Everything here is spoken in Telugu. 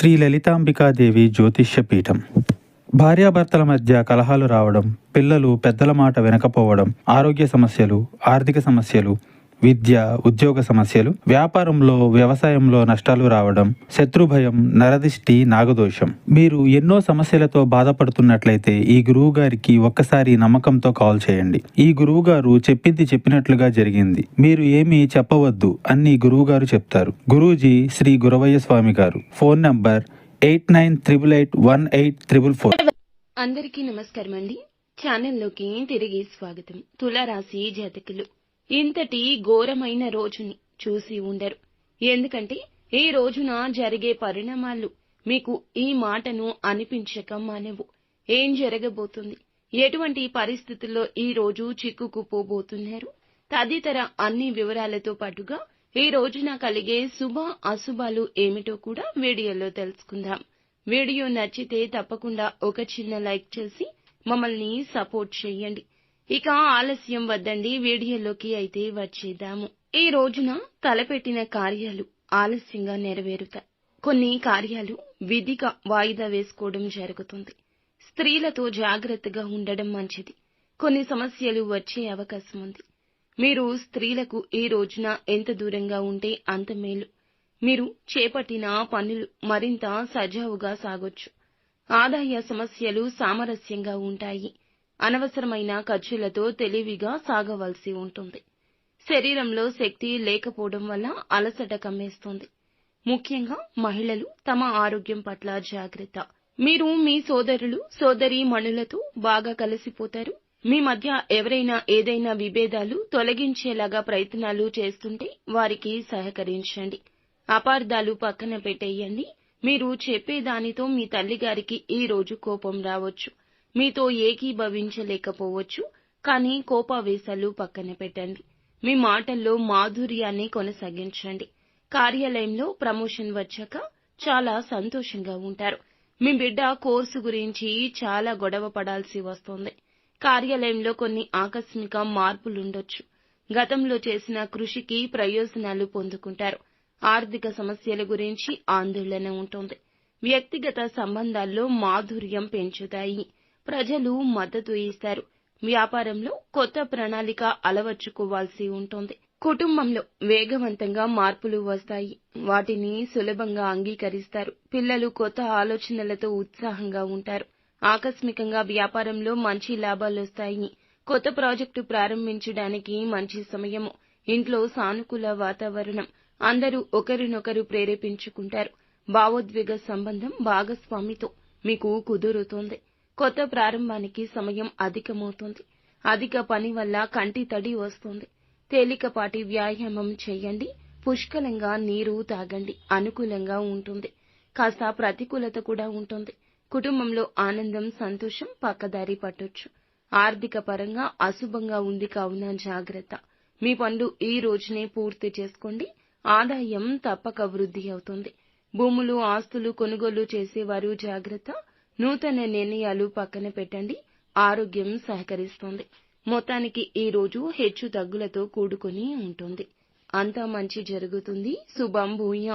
శ్రీ లలితాంబికాదేవి జ్యోతిష్య పీఠం. భార్యాభర్తల మధ్య కలహాలు రావడం, పిల్లలు పెద్దల మాట వినకపోవడం, ఆరోగ్య సమస్యలు, ఆర్థిక సమస్యలు, విద్య, ఉద్యోగ సమస్యలు, వ్యాపారంలో, వ్యవసాయంలో నష్టాలు రావడం, శత్రుభయం, నరదిష్టి, నాగదోషం. మీరు ఎన్నో సమస్యలతో బాధపడుతున్నట్లయితే ఈ గురువు గారికి ఒక్కసారి నమ్మకంతో కాల్ చేయండి. ఈ గురువు గారు చెప్పింది చెప్పినట్లుగా జరిగింది. మీరు ఏమీ చెప్పవద్దు అన్ని గురువు గారు చెప్తారు. గురూజీ శ్రీ గురవయ్య స్వామి గారు. Phone number 89881844. అందరికీ నమస్కారం అండి. ఛానల్లోకి తిరిగి స్వాగతం. తులారాశి జాతకులు ఇంతటి ఘోరమైన రోజుని చూసి ఉండరు. ఎందుకంటే ఈ రోజున జరిగే పరిణామాలు మీకు ఈ మాటను అనిపించక మానవు. ఏం జరగబోతుంది, ఎటువంటి పరిస్థితుల్లో ఈ రోజు చిక్కుకుపోబోతున్నారు తదితర అన్ని వివరాలతో పాటుగా ఈ రోజున కలిగే శుభ అశుభాలు ఏమిటో కూడా వీడియోలో తెలుసుకుందాం. వీడియో నచ్చితే తప్పకుండా ఒక చిన్న లైక్ చేసి మమ్మల్ని సపోర్ట్ చేయండి. ఇక ఆలస్యం వద్దండి, వీడియోలోకి అయితే వచ్చేద్దాము. ఈ రోజున తలపెట్టిన కార్యాలు ఆలస్యంగా నెరవేరుతాయి. కొన్ని కార్యాలు విధిగా వాయిదా వేసుకోవడం జరుగుతుంది. స్త్రీలతో జాగ్రత్తగా ఉండడం మంచిది. కొన్ని సమస్యలు వచ్చే అవకాశం ఉంది. మీరు స్త్రీలకు ఈ రోజున ఎంత దూరంగా ఉంటే అంత మేలు. మీరు చేపట్టిన పనులు మరింత సజావుగా సాగొచ్చు. ఆదాయ సమస్యలు సామరస్యంగా ఉంటాయి. అనవసరమైన ఖర్చులతో తెలివిగా సాగవలసి ఉంటుంది. శరీరంలో శక్తి లేకపోవడం వల్ల అలసట కమ్మేస్తుంది. ముఖ్యంగా మహిళలు తమ ఆరోగ్యం పట్ల జాగ్రత్త. మీరు మీ సోదరులు సోదరీమణులతో బాగా కలిసిపోతారు. మీ మధ్య ఎవరైనా ఏదైనా విభేదాలు తొలగించేలాగా ప్రయత్నాలు చేస్తుంటే వారికి సహకరించండి. అపార్థాలు పక్కన పెట్టేయండి. మీరు చెప్పేదానితో మీ తల్లిగారికి ఈ రోజు కోపం రావచ్చు. మీతో ఏకీభవించలేకపోవచ్చు. కానీ కోపావేశాలు పక్కన పెట్టండి. మీ మాటల్లో మాధుర్యాన్ని కొనసాగించండి. కార్యాలయంలో ప్రమోషన్ వచ్చాక చాలా సంతోషంగా ఉంటారు. మీ బిడ్డ కోర్సు గురించి చాలా గొడవ పడాల్సి వస్తుంది. కార్యాలయంలో కొన్ని ఆకస్మిక మార్పులుండొచ్చు. గతంలో చేసిన కృషికి ప్రయోజనాలు పొందుకుంటారు. ఆర్థిక సమస్యల గురించి ఆందోళన ఉంటుంది. వ్యక్తిగత సంబంధాల్లో మాధుర్యం పెంచుతాయి. ప్రజలు మద్దతు ఇస్తారు. వ్యాపారంలో కొత్త ప్రణాళిక అలవర్చుకోవాల్సి ఉంటుంది. కుటుంబంలో వేగవంతంగా మార్పులు వస్తాయి. వాటిని సులభంగా అంగీకరిస్తారు. పిల్లలు కొత్త ఆలోచనలతో ఉత్సాహంగా ఉంటారు. ఆకస్మికంగా వ్యాపారంలో మంచి లాభాలొస్తాయి. కొత్త ప్రాజెక్టు ప్రారంభించడానికి మంచి సమయము. ఇంట్లో సానుకూల వాతావరణం. అందరూ ఒకరినొకరు ప్రేరేపించుకుంటారు. భావోద్వేగ సంబంధం భాగస్వామితో మీకు కుదురుతుంది. కొత్త ప్రారంభానికి సమయం అధికమవుతుంది. అధిక పని వల్ల కంటి తడి వస్తుంది. తేలికపాటి వ్యాయామం చేయండి. పుష్కలంగా నీరు తాగండి. అనుకూలంగా ఉంటుంది. కాస్త ప్రతికూలత కూడా ఉంటుంది. కుటుంబంలో ఆనందం, సంతోషం పక్కదారి పట్టొచ్చు. ఆర్థిక పరంగా అశుభంగా ఉంది కావున జాగ్రత్త. మీ పనులు ఈ రోజునే పూర్తి చేసుకోండి. ఆదాయం తప్పక వృద్ధి అవుతుంది. భూములు, ఆస్తులు కొనుగోలు చేసేవారు జాగ్రత్త. నూతన నిర్ణయాలు పక్కన పెట్టండి. ఆరోగ్యం సహకరిస్తుంది. మొత్తానికి ఈ రోజు హెచ్చు తగ్గులతో కూడుకొని ఉంటుంది. అంతా మంచి జరుగుతుంది. శుభం భూయాత్.